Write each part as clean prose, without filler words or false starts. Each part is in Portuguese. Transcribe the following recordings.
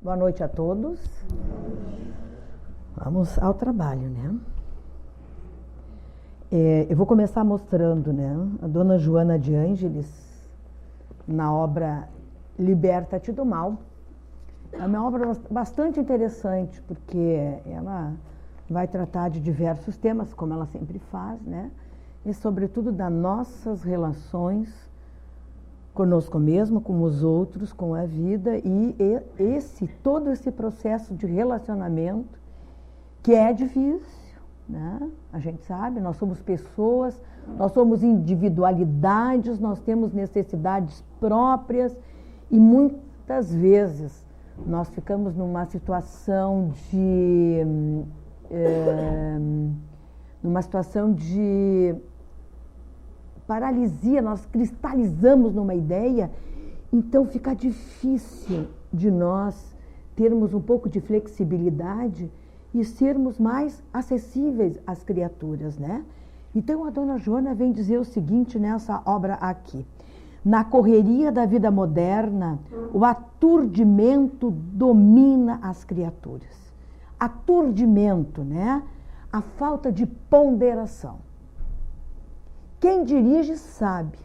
Boa noite a todos. Vamos ao trabalho, né? Eu vou começar mostrando, né, a Dona Joana de Ângeles, na obra Liberta-te do Mal. É uma obra bastante interessante, porque ela vai tratar de diversos temas, como ela sempre faz, né? E, sobretudo, das nossas relações conosco mesmo, com os outros, com a vida, e todo esse processo de relacionamento que é difícil, né? A gente sabe, nós somos pessoas, nós somos individualidades, nós temos necessidades próprias e muitas vezes nós ficamos numa situação de paralisia, nós cristalizamos numa ideia, então fica difícil de nós termos um pouco de flexibilidade e sermos mais acessíveis às criaturas, né? Então a Dona Joana vem dizer o seguinte nessa obra aqui: na correria da vida moderna, o aturdimento domina as criaturas. Aturdimento, né? A falta de ponderação. Quem dirige sabe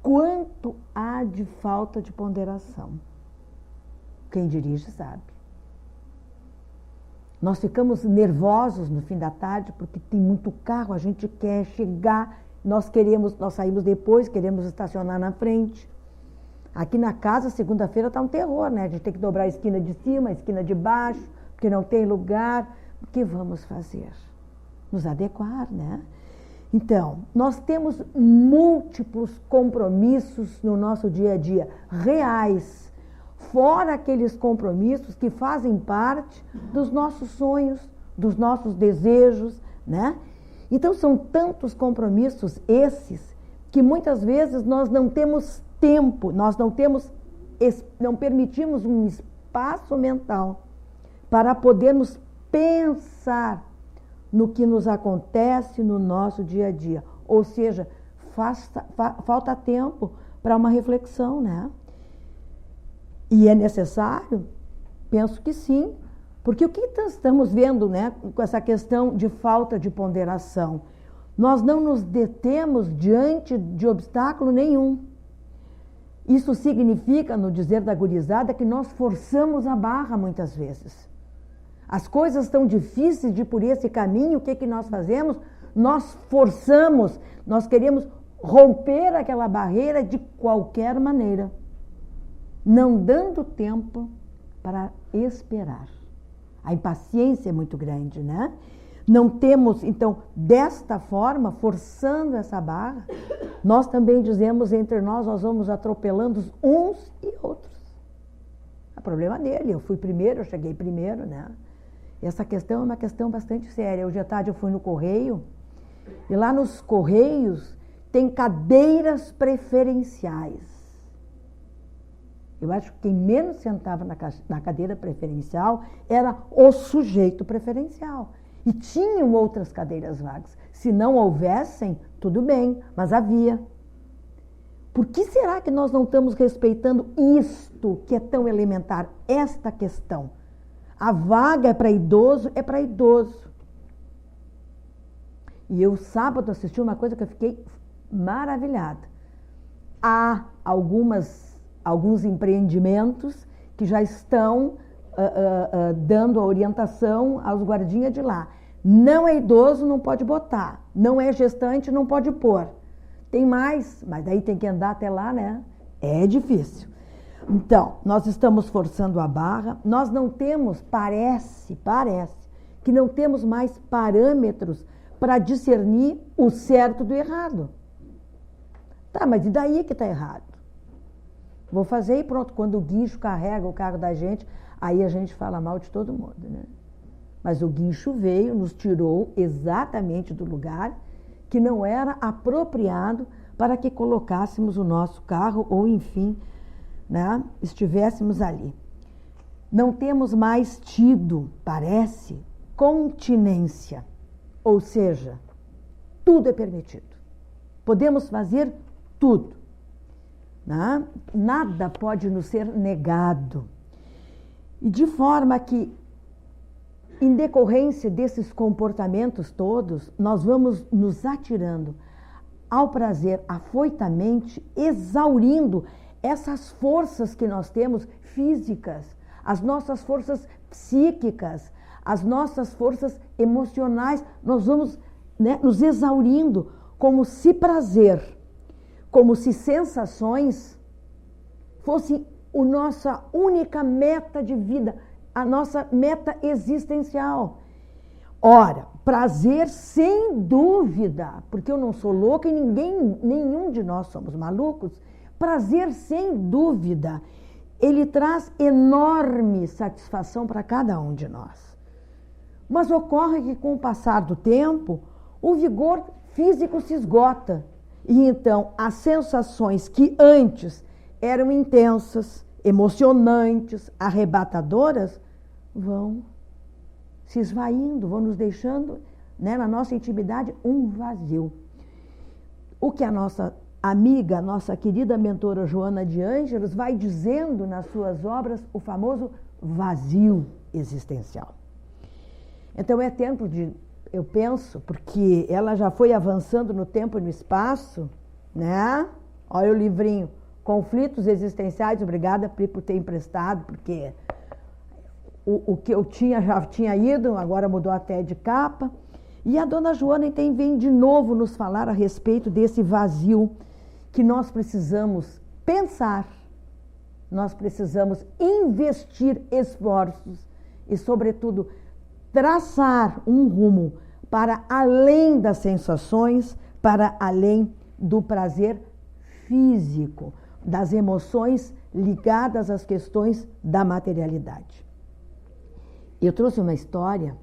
quanto há de falta de ponderação. Quem dirige sabe. Nós ficamos nervosos no fim da tarde porque tem muito carro, a gente quer chegar, nós saímos depois, queremos estacionar na frente. Aqui na casa, segunda-feira, está um terror, né? A gente tem que dobrar a esquina de cima, a esquina de baixo, porque não tem lugar. O que vamos fazer? Nos adequar, né? Então, nós temos múltiplos compromissos no nosso dia a dia, reais, fora aqueles compromissos que fazem parte dos nossos sonhos, dos nossos desejos, né? Então, são tantos compromissos esses que muitas vezes nós não temos tempo, não permitimos um espaço mental para podermos pensar no que nos acontece no nosso dia a dia. Ou seja, falta tempo para uma reflexão, né? E é necessário? Penso que sim, porque o que estamos vendo, né, com essa questão de falta de ponderação? Nós não nos detemos diante de obstáculo nenhum. Isso significa, no dizer da gurizada, que nós forçamos a barra muitas vezes. As coisas estão difíceis de ir por esse caminho, o que nós fazemos? Nós forçamos, nós queremos romper aquela barreira de qualquer maneira, não dando tempo para esperar. A impaciência é muito grande, né? Não temos, então, desta forma, forçando essa barra, nós também dizemos entre nós vamos atropelando uns e outros. É problema dele, eu fui primeiro, eu cheguei primeiro, né? Essa questão é uma questão bastante séria. Hoje à tarde eu fui no Correio, e lá nos Correios tem cadeiras preferenciais. Eu acho que quem menos sentava na cadeira preferencial era o sujeito preferencial. E tinham outras cadeiras vagas. Se não houvessem, tudo bem, mas havia. Por que será que nós não estamos respeitando isto que é tão elementar, esta questão? A vaga é para idoso, é para idoso. E eu, sábado, assisti uma coisa que eu fiquei maravilhada. Há alguns empreendimentos que já estão dando a orientação aos guardinhas de lá. Não é idoso, não pode botar. Não é gestante, não pode pôr. Tem mais, mas daí tem que andar até lá, né? É difícil. Então, nós estamos forçando a barra, nós não temos, parece que não temos mais parâmetros para discernir o certo do errado. Tá, mas e daí que está errado? Vou fazer e pronto, quando o guincho carrega o carro da gente, aí a gente fala mal de todo mundo, né? Mas o guincho veio, nos tirou exatamente do lugar que não era apropriado para que colocássemos o nosso carro ou, enfim, né, estivéssemos ali. Não temos mais tido, parece, continência, ou seja, tudo é permitido. Podemos fazer tudo, né? Nada pode nos ser negado. E de forma que, em decorrência desses comportamentos todos, nós vamos nos atirando ao prazer afoitamente, exaurindo essas forças que nós temos físicas, as nossas forças psíquicas, as nossas forças emocionais. Nós vamos, né, nos exaurindo, como se prazer, como se sensações fosse a nossa única meta de vida, a nossa meta existencial. Ora, prazer sem dúvida, porque eu não sou louca e nenhum de nós somos malucos, prazer sem dúvida, ele traz enorme satisfação para cada um de nós. Mas ocorre que com o passar do tempo, o vigor físico se esgota. E então as sensações que antes eram intensas, emocionantes, arrebatadoras, vão se esvaindo, vão nos deixando, né, na nossa intimidade, um vazio. O que a nossa amiga, nossa querida mentora Joana de Ângelos vai dizendo nas suas obras, o famoso vazio existencial. Então é tempo de, eu penso, porque ela já foi avançando no tempo e no espaço, né? Olha o livrinho, Conflitos Existenciais, obrigada Pri por ter emprestado, porque o que eu tinha já tinha ido, agora mudou até de capa. E a dona Joana então vem de novo nos falar a respeito desse vazio que nós precisamos pensar, nós precisamos investir esforços e, sobretudo, traçar um rumo para além das sensações, para além do prazer físico, das emoções ligadas às questões da materialidade. Eu trouxe uma história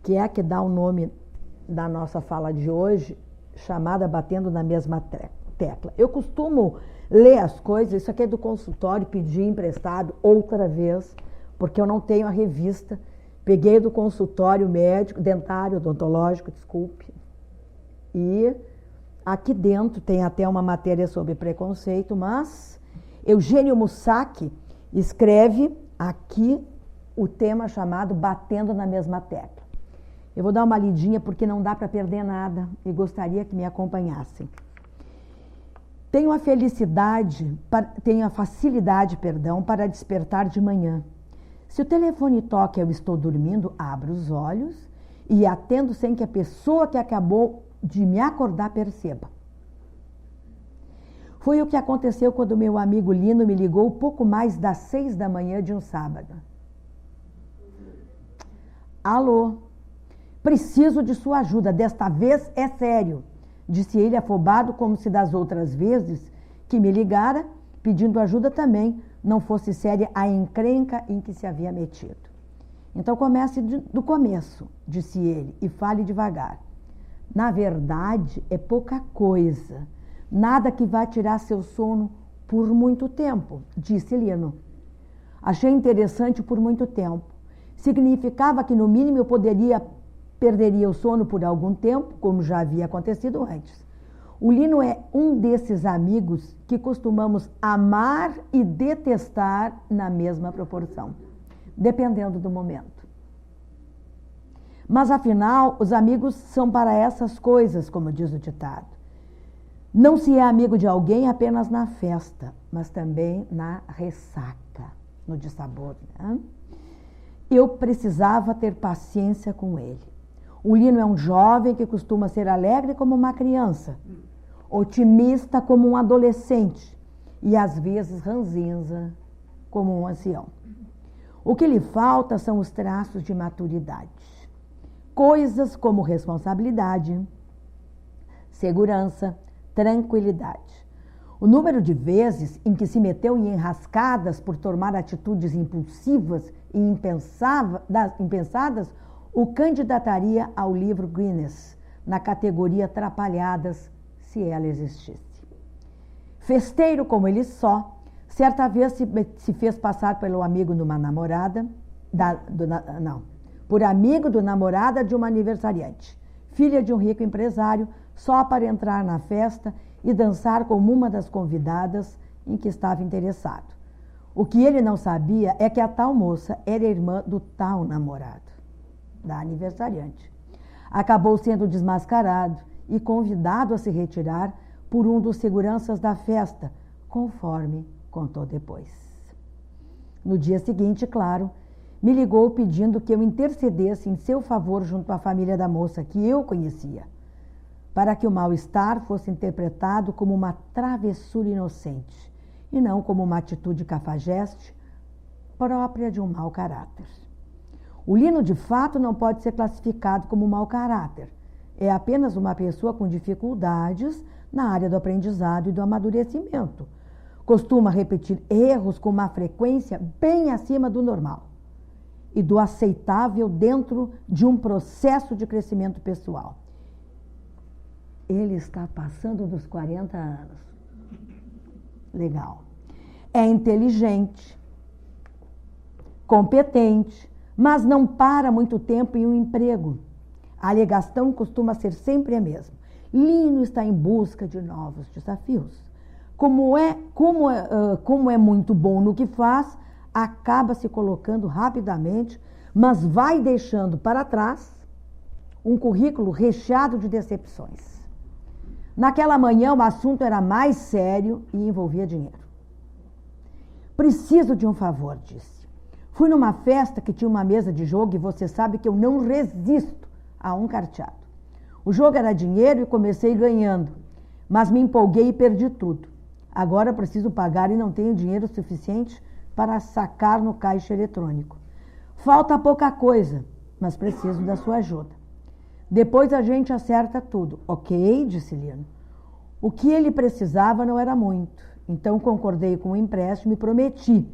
que é a que dá o nome da nossa fala de hoje, chamada Batendo na Mesma Tecla. Eu costumo ler as coisas, isso aqui é do consultório, pedi emprestado outra vez, porque eu não tenho a revista. Peguei do consultório médico, dentário, odontológico, desculpe. E aqui dentro tem até uma matéria sobre preconceito, mas Eugênio Mussac escreve aqui o tema chamado Batendo na Mesma Tecla. Eu vou dar uma lidinha porque não dá para perder nada e gostaria que me acompanhassem. Tenho a facilidade, para despertar de manhã. Se o telefone toca e eu estou dormindo, abro os olhos e atendo sem que a pessoa que acabou de me acordar perceba. Foi o que aconteceu quando meu amigo Lino me ligou pouco mais das 6 da manhã de um sábado. Alô, preciso de sua ajuda, desta vez é sério, disse ele afobado, como se das outras vezes que me ligara, pedindo ajuda também, não fosse séria a encrenca em que se havia metido. Então comece do começo, disse ele, e fale devagar. Na verdade, é pouca coisa, nada que vá tirar seu sono por muito tempo, disse Lino. Achei interessante por muito tempo. Significava que, no mínimo, eu perderia o sono por algum tempo, como já havia acontecido antes. O Lino é um desses amigos que costumamos amar e detestar na mesma proporção, dependendo do momento. Mas, afinal, os amigos são para essas coisas, como diz o ditado. Não se é amigo de alguém apenas na festa, mas também na ressaca, no dissabor, né? Eu precisava ter paciência com ele. O Lino é um jovem que costuma ser alegre como uma criança, otimista como um adolescente e às vezes ranzinza como um ancião. O que lhe falta são os traços de maturidade. Coisas como responsabilidade, segurança, tranquilidade. O número de vezes em que se meteu em enrascadas por tomar atitudes impulsivas e impensadas o candidataria ao livro Guinness, na categoria Trapalhadas, se ela existisse. Festeiro como ele só, certa vez se fez passar pelo amigo de uma namorada, por amigo do namorada de uma aniversariante, filha de um rico empresário, só para entrar na festa e dançar como uma das convidadas em que estava interessado. O que ele não sabia é que a tal moça era irmã do tal namorado, da aniversariante. Acabou sendo desmascarado e convidado a se retirar por um dos seguranças da festa, conforme contou depois. No dia seguinte, claro, me ligou pedindo que eu intercedesse em seu favor junto à família da moça que eu conhecia, para que o mal-estar fosse interpretado como uma travessura inocente e não como uma atitude cafajeste própria de um mau caráter. O Lino, de fato, não pode ser classificado como mau caráter. É apenas uma pessoa com dificuldades na área do aprendizado e do amadurecimento. Costuma repetir erros com uma frequência bem acima do normal e do aceitável dentro de um processo de crescimento pessoal. Ele está passando dos 40 anos. Legal. É inteligente, competente, mas não para muito tempo em um emprego. A alegação costuma ser sempre a mesma. Lino está em busca de novos desafios. Como é muito bom no que faz, acaba se colocando rapidamente, mas vai deixando para trás um currículo recheado de decepções. Naquela manhã, o assunto era mais sério e envolvia dinheiro. Preciso de um favor, disse. Fui numa festa que tinha uma mesa de jogo e você sabe que eu não resisto a um carteado. O jogo era dinheiro e comecei ganhando, mas me empolguei e perdi tudo. Agora preciso pagar e não tenho dinheiro suficiente para sacar no caixa eletrônico. Falta pouca coisa, mas preciso da sua ajuda. Depois a gente acerta tudo. Ok, disse Lino. O que ele precisava não era muito, então concordei com o empréstimo e prometi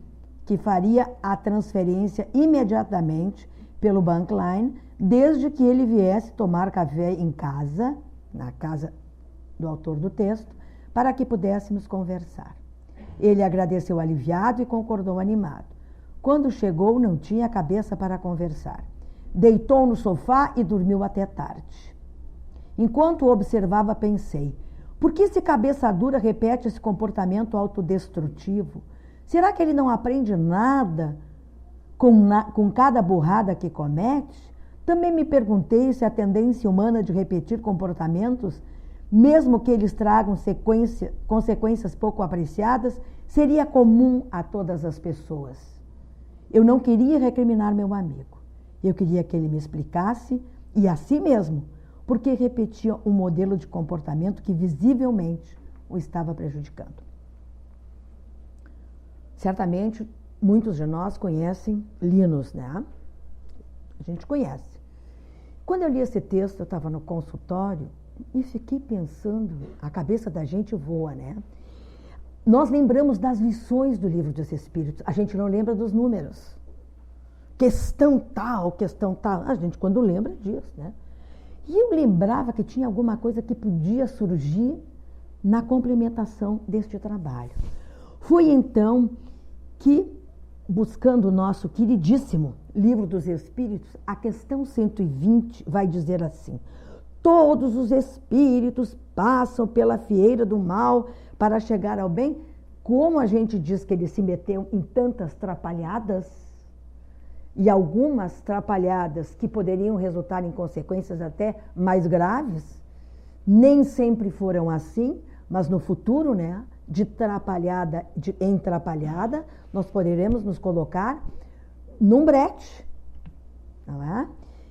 que faria a transferência imediatamente pelo Bankline, desde que ele viesse tomar café em casa, na casa do autor do texto, para que pudéssemos conversar. Ele agradeceu aliviado e concordou animado. Quando chegou, não tinha cabeça para conversar. Deitou no sofá e dormiu até tarde. Enquanto o observava, pensei, por que esse cabeça dura repete esse comportamento autodestrutivo? Será que ele não aprende nada com cada burrada que comete? Também me perguntei se a tendência humana de repetir comportamentos, mesmo que eles tragam consequências pouco apreciadas, seria comum a todas as pessoas. Eu não queria recriminar meu amigo. Eu queria que ele me explicasse, e assim mesmo, porque repetia um modelo de comportamento que visivelmente o estava prejudicando. Certamente, muitos de nós conhecem Linus, né? A gente conhece. Quando eu li esse texto, eu estava no consultório e fiquei pensando, a cabeça da gente voa, né? Nós lembramos das lições do Livro dos Espíritos, a gente não lembra dos números. Questão tal. A gente, quando lembra, diz, né? E eu lembrava que tinha alguma coisa que podia surgir na complementação deste trabalho. Foi então que, buscando o nosso queridíssimo Livro dos Espíritos, a questão 120 vai dizer assim: todos os espíritos passam pela fieira do mal para chegar ao bem. Como a gente diz que ele se meteu em tantas trapalhadas, e algumas trapalhadas que poderiam resultar em consequências até mais graves, nem sempre foram assim, mas no futuro, né, de trapalhada em trapalhada, nós poderemos nos colocar num brete, não é?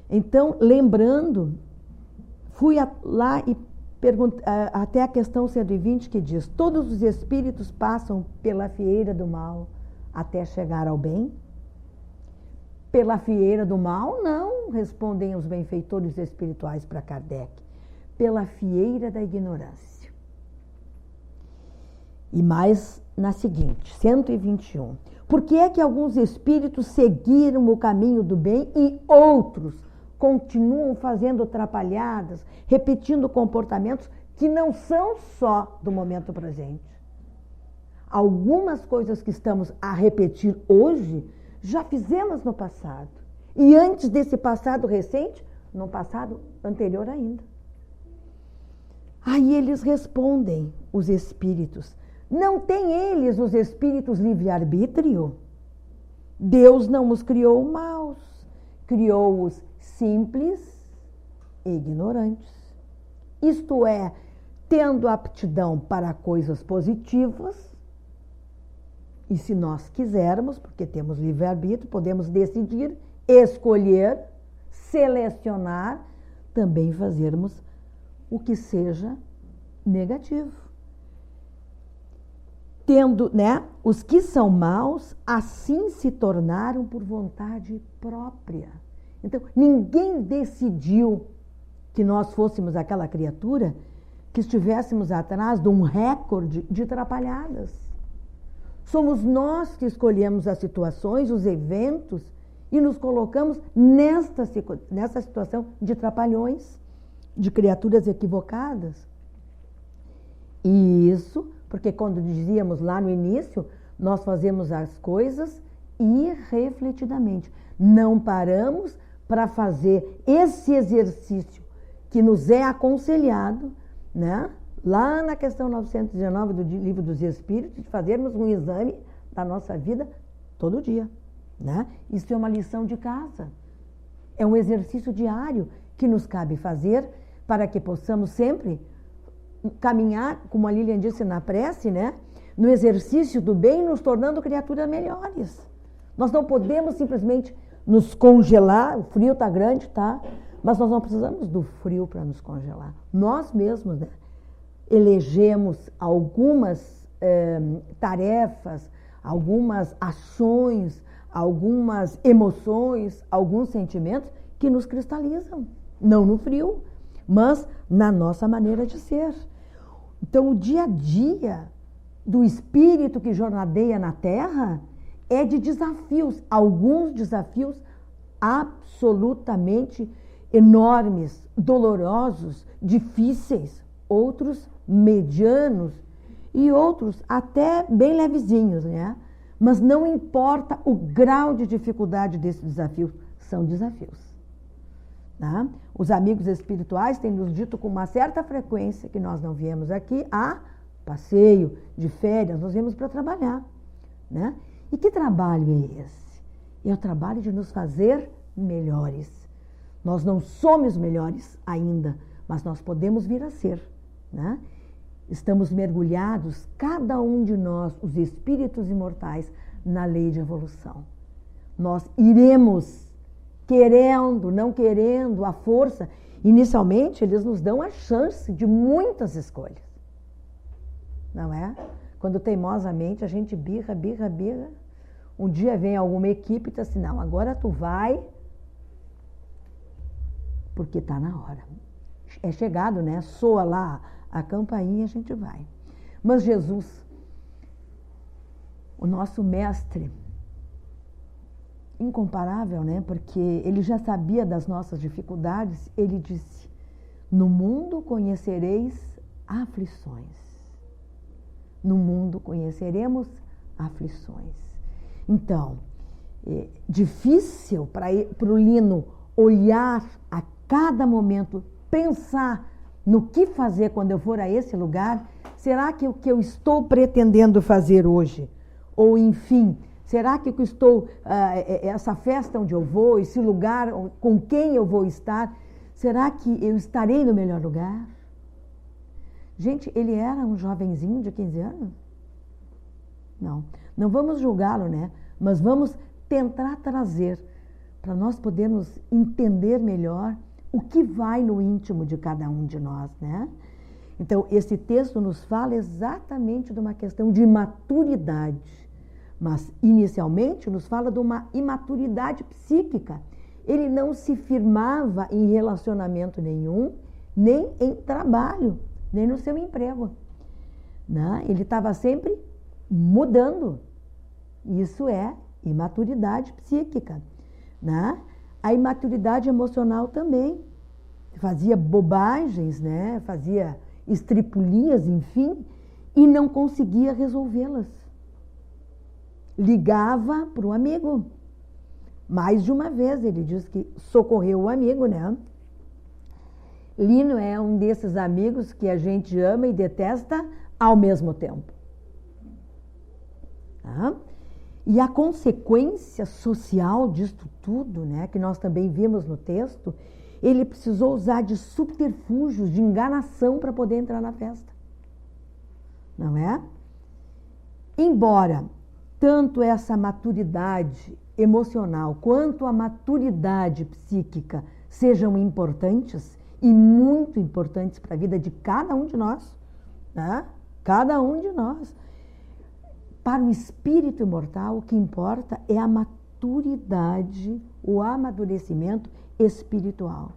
Então, lembrando, fui lá e perguntei até a questão 120 que diz: todos os espíritos passam pela fieira do mal até chegar ao bem? Pela fieira do mal, não, respondem os benfeitores espirituais para Kardec. Pela fieira da ignorância. E mais na seguinte, 121. Por que é que alguns espíritos seguiram o caminho do bem e outros continuam fazendo atrapalhadas, repetindo comportamentos que não são só do momento presente? Algumas coisas que estamos a repetir hoje já fizemos no passado. E antes desse passado recente, no passado anterior ainda. Aí eles respondem, os espíritos: Não têm eles, os espíritos, livre-arbítrio? Deus não os criou maus, criou-os simples e ignorantes. Isto é, tendo aptidão para coisas positivas, e se nós quisermos, porque temos livre-arbítrio, podemos decidir, escolher, selecionar, também fazermos o que seja negativo. Tendo, os que são maus, assim se tornaram por vontade própria. Então, ninguém decidiu que nós fôssemos aquela criatura que estivéssemos atrás de um recorde de atrapalhadas. Somos nós que escolhemos as situações, os eventos e nos colocamos nessa situação de trapalhões, de criaturas equivocadas. E isso, porque quando dizíamos lá no início, nós fazemos as coisas irrefletidamente. Não paramos para fazer esse exercício que nos é aconselhado, lá na questão 919 do Livro dos Espíritos, de fazermos um exame da nossa vida todo dia. Isso é uma lição de casa. É um exercício diário que nos cabe fazer para que possamos sempre caminhar, como a Lilian disse na prece, no exercício do bem, nos tornando criaturas melhores. Nós não podemos simplesmente nos congelar, o frio está grande, tá? Mas nós não precisamos do frio para nos congelar. Nós mesmos, elegemos algumas tarefas, algumas ações, algumas emoções, alguns sentimentos que nos cristalizam. Não no frio, mas na nossa maneira de ser. Então, o dia a dia do espírito que jornadeia na Terra é de desafios, alguns desafios absolutamente enormes, dolorosos, difíceis, outros medianos e outros até bem levezinhos, Mas não importa o grau de dificuldade desses desafios, são desafios. Os amigos espirituais têm nos dito com uma certa frequência que nós não viemos aqui a passeio, de férias, nós viemos para trabalhar. E que trabalho é esse? É o trabalho de nos fazer melhores. Nós não somos melhores ainda, mas nós podemos vir a ser. Estamos mergulhados, cada um de nós, os espíritos imortais, na lei de evolução. Nós iremos, querendo, não querendo, à força. Inicialmente, eles nos dão a chance de muitas escolhas. Não é? Quando teimosamente a gente birra. Um dia vem alguma equipe e diz assim, não, agora tu vai, porque está na hora. É chegado, soa lá a campainha, a gente vai. Mas Jesus, o nosso mestre, incomparável, porque ele já sabia das nossas dificuldades, ele disse, no mundo conhecereis aflições. No mundo conheceremos aflições. Então, é difícil para o Lino olhar a cada momento, pensar no que fazer quando eu for a esse lugar. Será que o que eu estou pretendendo fazer hoje, ou enfim, será que o que estou, essa festa onde eu vou, esse lugar com quem eu vou estar, será que eu estarei no melhor lugar? Gente, ele era um jovenzinho de 15 anos? Não vamos julgá-lo, mas vamos tentar trazer, para nós podermos entender melhor o que vai no íntimo de cada um de nós, Então, esse texto nos fala exatamente de uma questão de maturidade, mas inicialmente nos fala de uma imaturidade psíquica. Ele não se firmava em relacionamento nenhum, nem em trabalho, nem no seu emprego. Ele estava sempre mudando. Isso é imaturidade psíquica. A imaturidade emocional também. Fazia bobagens, fazia estripulias, enfim, e não conseguia resolvê-las. Ligava para o amigo. Mais de uma vez ele diz que socorreu o amigo, Lino é um desses amigos que a gente ama e detesta ao mesmo tempo. né? E a consequência social disto tudo, né, que nós também vimos no texto, ele precisou usar de subterfúgios, de enganação para poder entrar na festa. Não é? Embora tanto essa maturidade emocional quanto a maturidade psíquica sejam importantes e muito importantes para a vida de cada um de nós, né? Cada um de nós. Para o espírito imortal, o que importa é a maturidade, o amadurecimento espiritual.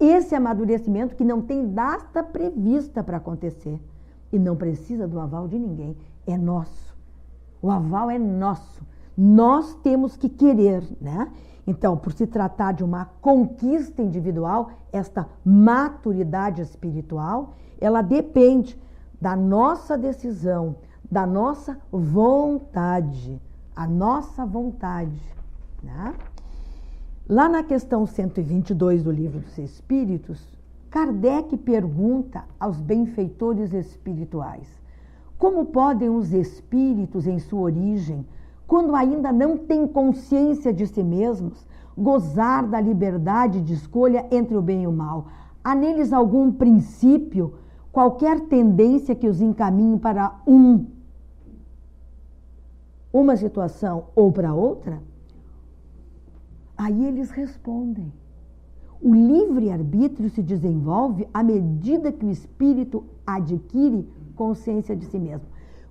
Esse amadurecimento que não tem data prevista para acontecer e não precisa do aval de ninguém, é nosso. O aval é nosso. Nós temos que querer, né? Então, por se tratar de uma conquista individual, esta maturidade espiritual, ela depende da nossa decisão, da nossa vontade, a nossa vontade, né? Lá na questão 122 do Livro dos Espíritos, Kardec pergunta aos benfeitores espirituais: como podem os espíritos, em sua origem, quando ainda não têm consciência de si mesmos, gozar da liberdade de escolha entre o bem e o mal? Há neles algum princípio, qualquer tendência que os encaminhe para uma situação ou para outra? Aí eles respondem: o livre-arbítrio se desenvolve à medida que o espírito adquire consciência de si mesmo.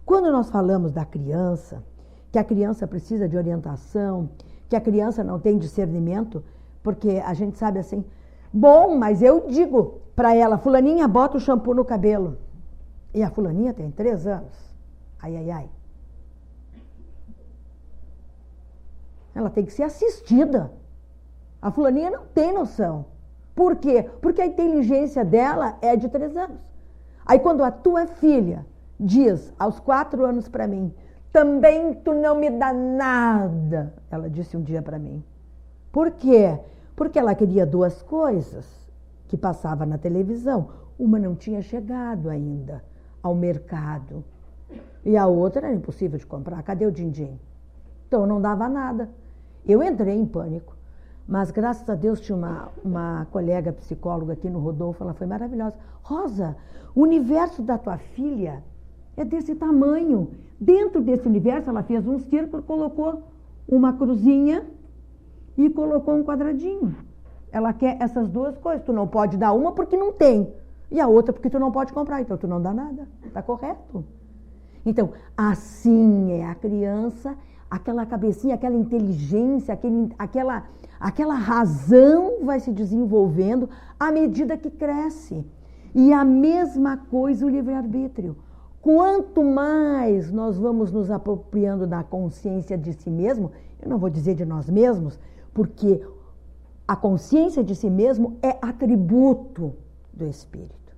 Quando nós falamos da criança, que a criança precisa de orientação, que a criança não tem discernimento, porque a gente sabe assim, bom, mas eu digo para ela: fulaninha, bota o shampoo no cabelo. E a fulaninha tem 3 anos. Ai, ai, ai. Ela tem que ser assistida. A fulaninha não tem noção. Por quê? Porque a inteligência dela é de 3 anos. Aí quando a tua filha diz, aos 4 anos para mim: também tu não me dá nada, ela disse um dia para mim. Por quê? Porque ela queria 2 coisas que passava na televisão. Uma não tinha chegado ainda ao mercado. E a outra era impossível de comprar. Cadê o din-din? Então não dava nada. Eu entrei em pânico. Mas graças a Deus tinha uma colega psicóloga aqui no Rodolfo, ela foi maravilhosa. Rosa, o universo da tua filha é desse tamanho. Dentro desse universo ela fez um círculo, colocou uma cruzinha e colocou um quadradinho. Ela quer essas 2 coisas. Tu não pode dar uma porque não tem. E a outra porque tu não pode comprar. Então tu não dá nada. Está correto? Então, assim é a criança, aquela cabecinha, aquela inteligência, aquela razão vai se desenvolvendo à medida que cresce. E a mesma coisa o livre-arbítrio. Quanto mais nós vamos nos apropriando da consciência de si mesmo, eu não vou dizer de nós mesmos, porque a consciência de si mesmo é atributo do espírito.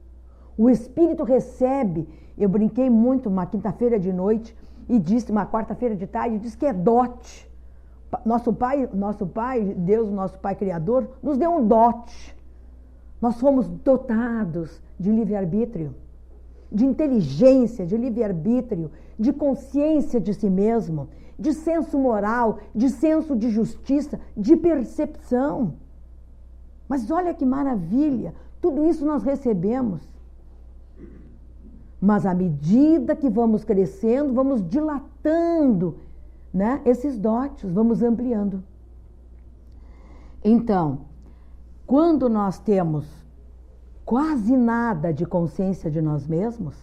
O espírito recebe, eu brinquei muito uma quinta-feira de noite e disse, uma quarta-feira de tarde, disse que é dote. Nosso pai, Deus, nosso Pai Criador, nos deu um dote. Nós fomos dotados de livre-arbítrio, de inteligência, de livre-arbítrio, de consciência de si mesmo, de senso moral, de senso de justiça, de percepção. Mas olha que maravilha, tudo isso nós recebemos. Mas à medida que vamos crescendo, vamos dilatando, né, esses dotes, vamos ampliando. Então, quando nós temos quase nada de consciência de nós mesmos,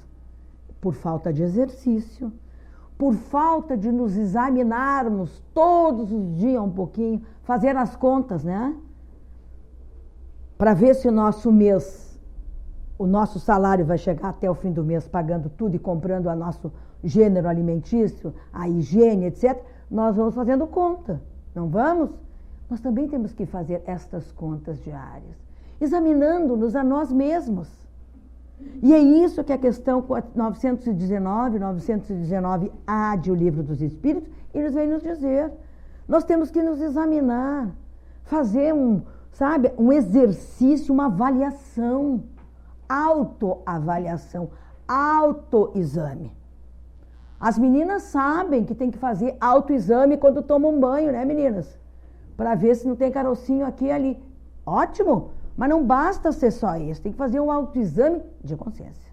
por falta de exercício, por falta de nos examinarmos todos os dias um pouquinho, fazer as contas, né? Para ver se o nosso salário vai chegar até o fim do mês pagando tudo e comprando o nosso gênero alimentício, a higiene, etc. Nós vamos fazendo conta, não vamos? Nós também temos que fazer estas contas diárias, examinando-nos a nós mesmos. E é isso que a questão 919A de O Livro dos Espíritos, eles vêm nos dizer. Nós temos que nos examinar, fazer um exercício, uma avaliação, autoavaliação, autoexame. As meninas sabem que tem que fazer autoexame quando tomam um banho, né, meninas? Para ver se não tem carocinho aqui e ali. Ótimo! Mas não basta ser só isso, tem que fazer um autoexame de consciência.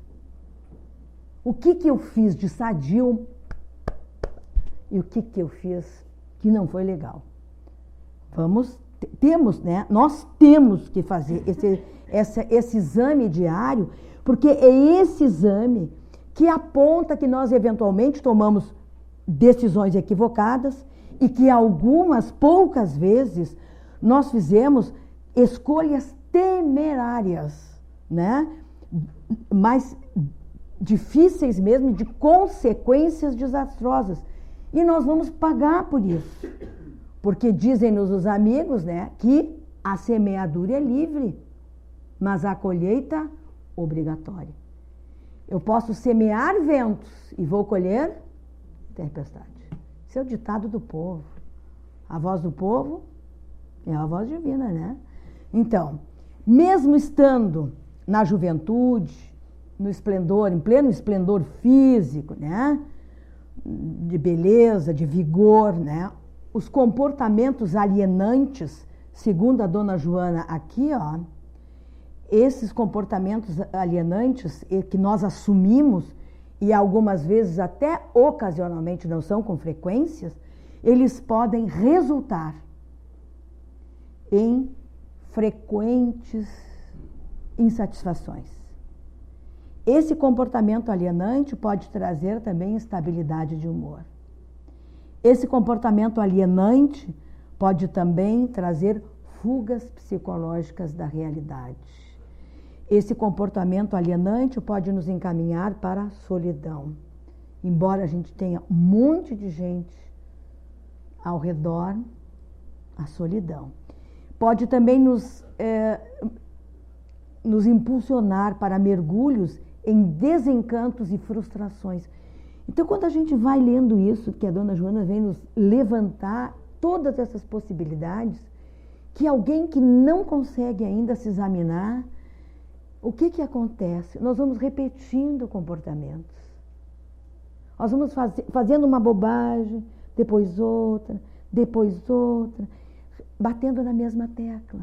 O que eu fiz de sadio e o que eu fiz que não foi legal? Temos, né? Nós temos que fazer esse exame diário, porque é esse exame que aponta que nós eventualmente tomamos decisões equivocadas e que algumas, poucas vezes, nós fizemos escolhas temerárias, né? Mas difíceis mesmo, de consequências desastrosas. E nós vamos pagar por isso. Porque dizem-nos os amigos, né, que a semeadura é livre, mas a colheita obrigatória. Eu posso semear ventos e vou colher tempestade. Esse é o ditado do povo. A voz do povo é a voz divina, né? Então, mesmo estando na juventude, no esplendor, em pleno esplendor físico, né? De beleza, de vigor, né? Os comportamentos alienantes, segundo a dona Joana aqui, ó, esses comportamentos alienantes que nós assumimos, e algumas vezes até ocasionalmente não são com frequências, eles podem resultar em frequentes insatisfações. Esse comportamento alienante pode trazer também instabilidade de humor. Esse comportamento alienante pode também trazer fugas psicológicas da realidade. Esse comportamento alienante pode nos encaminhar para a solidão. Embora a gente tenha um monte de gente ao redor, a solidão. Pode também nos impulsionar para mergulhos em desencantos e frustrações. Então, quando a gente vai lendo isso, que a dona Joana vem nos levantar todas essas possibilidades, que alguém que não consegue ainda se examinar, o que acontece? Nós vamos repetindo comportamentos. Nós vamos fazendo uma bobagem, depois outra, batendo na mesma tecla.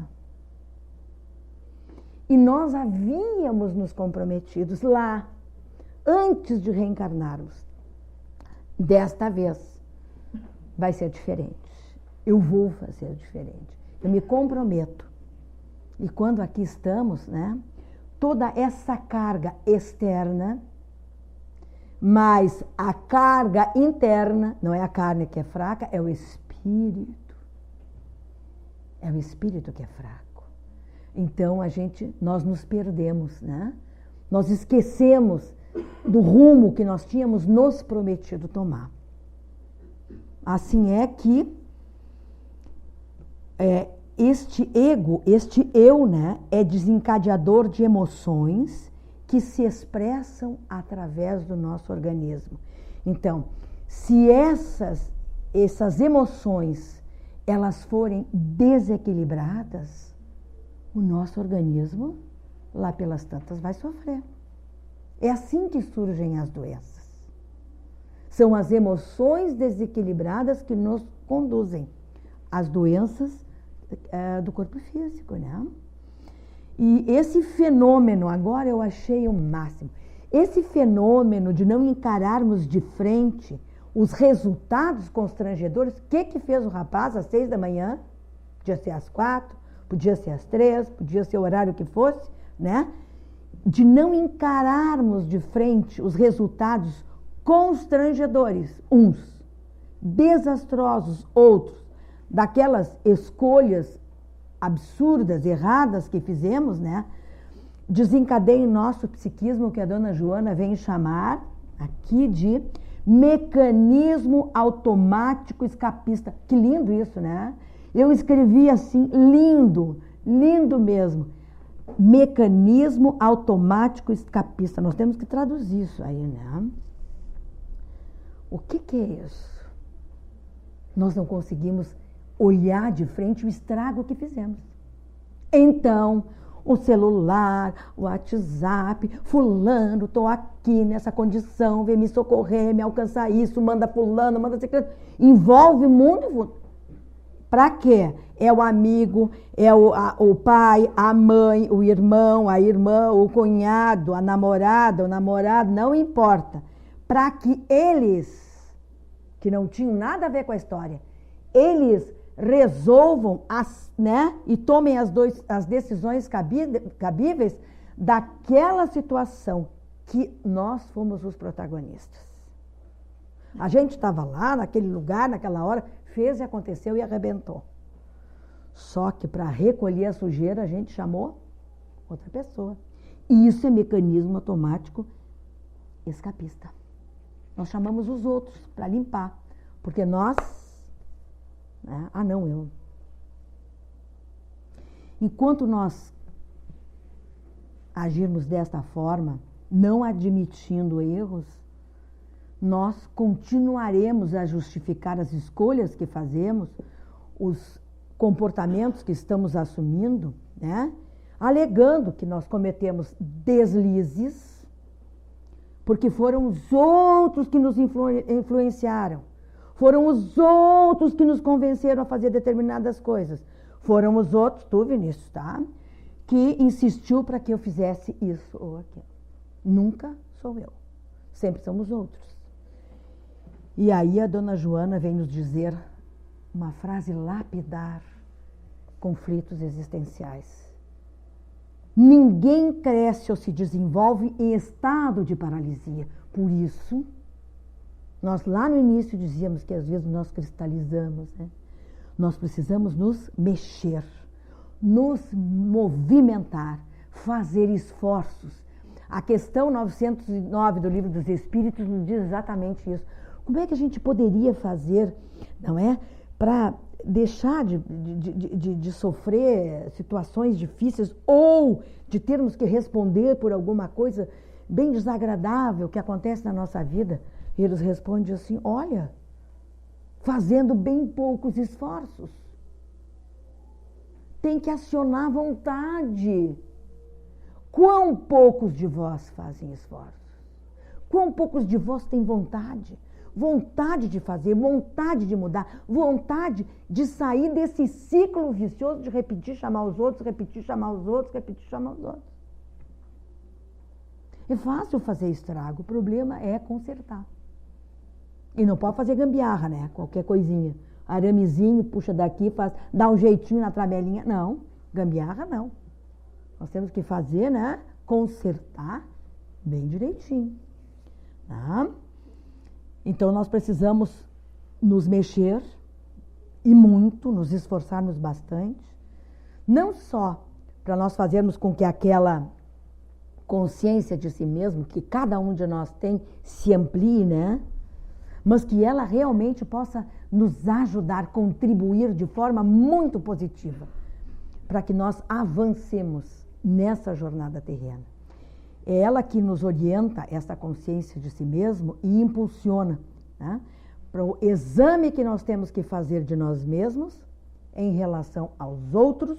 E nós havíamos nos comprometidos lá, antes de reencarnarmos. Desta vez vai ser diferente. Eu vou fazer diferente. Eu me comprometo. E quando aqui estamos, né? Toda essa carga externa, mas a carga interna, não é a carne que é fraca, é o espírito. É o espírito que é fraco. Então nós nos perdemos, né? Nós esquecemos do rumo que nós tínhamos nos prometido tomar. Assim é que este ego, este eu, né, é desencadeador de emoções que se expressam através do nosso organismo. Então, se essas emoções elas forem desequilibradas, o nosso organismo, lá pelas tantas, vai sofrer. É assim que surgem as doenças. São as emoções desequilibradas que nos conduzem às doenças do corpo físico, né? E esse fenômeno, agora eu achei o máximo, esse fenômeno de não encararmos de frente os resultados constrangedores, o que fez o rapaz às 6 da manhã? Podia ser às 4, podia ser às 3, podia ser o horário que fosse, né? De não encararmos de frente os resultados constrangedores, uns, desastrosos, outros, daquelas escolhas absurdas, erradas que fizemos, né? Desencadeia em nosso psiquismo, que a dona Joana vem chamar aqui de mecanismo automático escapista. Que lindo isso, né? Eu escrevi assim, lindo, lindo mesmo. Mecanismo automático escapista. Nós temos que traduzir isso aí, né? O que é isso? Nós não conseguimos olhar de frente o estrago que fizemos. Então, o celular, o WhatsApp, fulano, estou aqui nessa condição, vem me socorrer, me alcançar isso, manda fulano, manda secretário. Envolve o mundo. Para quê? É o amigo, é o pai, a mãe, o irmão, a irmã, o cunhado, a namorada, o namorado, não importa. Para que eles, que não tinham nada a ver com a história, eles resolvam e tomem as decisões cabíveis daquela situação que nós fomos os protagonistas. A gente estava lá, naquele lugar, naquela hora, fez e aconteceu e arrebentou. Só que para recolher a sujeira, a gente chamou outra pessoa. E isso é mecanismo automático escapista. Nós chamamos os outros para limpar. Porque nós... eu. Enquanto nós agirmos desta forma, não admitindo erros, nós continuaremos a justificar as escolhas que fazemos, os comportamentos que estamos assumindo, né? Alegando que nós cometemos deslizes, porque foram os outros que nos influenciaram. Foram os outros que nos convenceram a fazer determinadas coisas. Foram os outros, tu, Vinícius, tá? Que insistiu para que eu fizesse isso ou aquilo. Nunca sou eu. Sempre são os outros. E aí a dona Joana vem nos dizer uma frase lapidar: conflitos existenciais. Ninguém cresce ou se desenvolve em estado de paralisia. Por isso, nós lá no início dizíamos que às vezes nós cristalizamos, né? Nós precisamos nos mexer, nos movimentar, fazer esforços. A questão 909 do Livro dos Espíritos nos diz exatamente isso. Como é que a gente poderia fazer, não é, para deixar de sofrer situações difíceis ou de termos que responder por alguma coisa bem desagradável que acontece na nossa vida? E eles respondem assim: olha, fazendo bem poucos esforços. Tem que acionar a vontade. Quão poucos de vós fazem esforços? Quão poucos de vós têm vontade? Vontade de fazer, vontade de mudar, vontade de sair desse ciclo vicioso de repetir, chamar os outros, repetir, chamar os outros, repetir, chamar os outros. É fácil fazer estrago, o problema é consertar. E não pode fazer gambiarra, né? Qualquer coisinha. Aramezinho, puxa daqui, dá um jeitinho na trabelinha. Não, gambiarra não. Nós temos que fazer, né? Consertar bem direitinho. Tá? Então, nós precisamos nos mexer e muito, nos esforçarmos bastante. Não só para nós fazermos com que aquela consciência de si mesmo, que cada um de nós tem, se amplie, né? Mas que ela realmente possa nos ajudar, contribuir de forma muito positiva, para que nós avancemos nessa jornada terrena. É ela que nos orienta, essa consciência de si mesmo, e impulsiona, né, para o exame que nós temos que fazer de nós mesmos em relação aos outros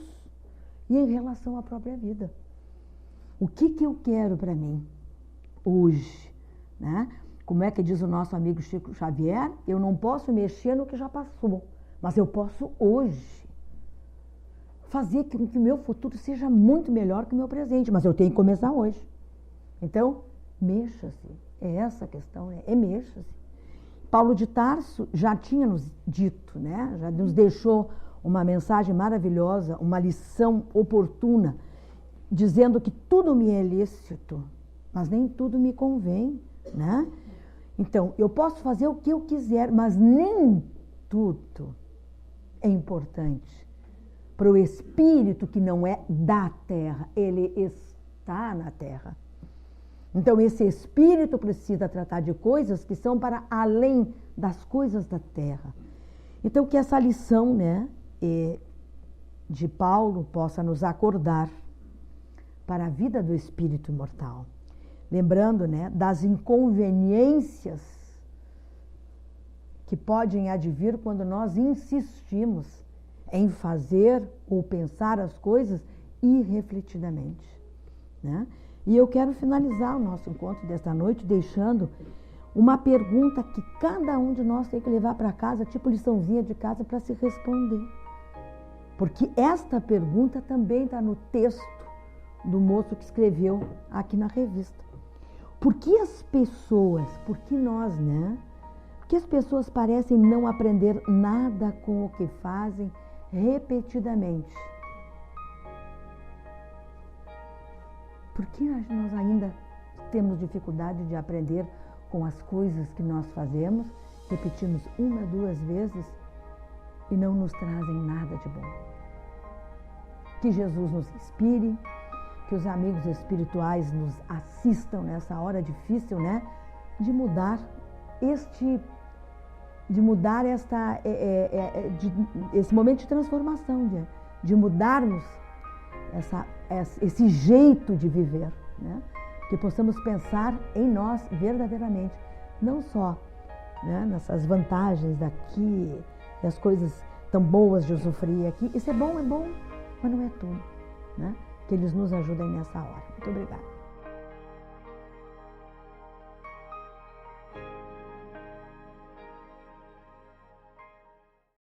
e em relação à própria vida. O que eu quero para mim hoje, né? Como é que diz o nosso amigo Chico Xavier? Eu não posso mexer no que já passou, mas eu posso hoje fazer com que o meu futuro seja muito melhor que o meu presente, mas eu tenho que começar hoje. Então, mexa-se. É essa a questão, né? Mexa-se. Paulo de Tarso já tinha nos dito, né? Já nos deixou uma mensagem maravilhosa, uma lição oportuna, dizendo que tudo me é lícito, mas nem tudo me convém, né? Então, eu posso fazer o que eu quiser, mas nem tudo é importante para o espírito que não é da terra, ele está na terra. Então, esse espírito precisa tratar de coisas que são para além das coisas da terra. Então, que essa lição, né, de Paulo possa nos acordar para a vida do espírito imortal. Lembrando, né, das inconveniências que podem advir quando nós insistimos em fazer ou pensar as coisas irrefletidamente, né? E eu quero finalizar o nosso encontro desta noite deixando uma pergunta que cada um de nós tem que levar para casa, tipo liçãozinha de casa, para se responder. Porque esta pergunta também está no texto do moço que escreveu aqui na revista. Por que as pessoas, por que nós, né? Por que as pessoas parecem não aprender nada com o que fazem repetidamente? Por que nós ainda temos dificuldade de aprender com as coisas que nós fazemos, repetimos uma, duas vezes e não nos trazem nada de bom? Que Jesus nos inspire, que os amigos espirituais nos assistam nessa hora difícil, né? De mudar esse momento de transformação, de mudarmos esse jeito de viver, né? Que possamos pensar em nós verdadeiramente, não só, né, nessas vantagens daqui, das coisas tão boas de usufruir aqui. Isso é bom, mas não é tudo, né? Que eles nos ajudem nessa hora. Muito obrigada.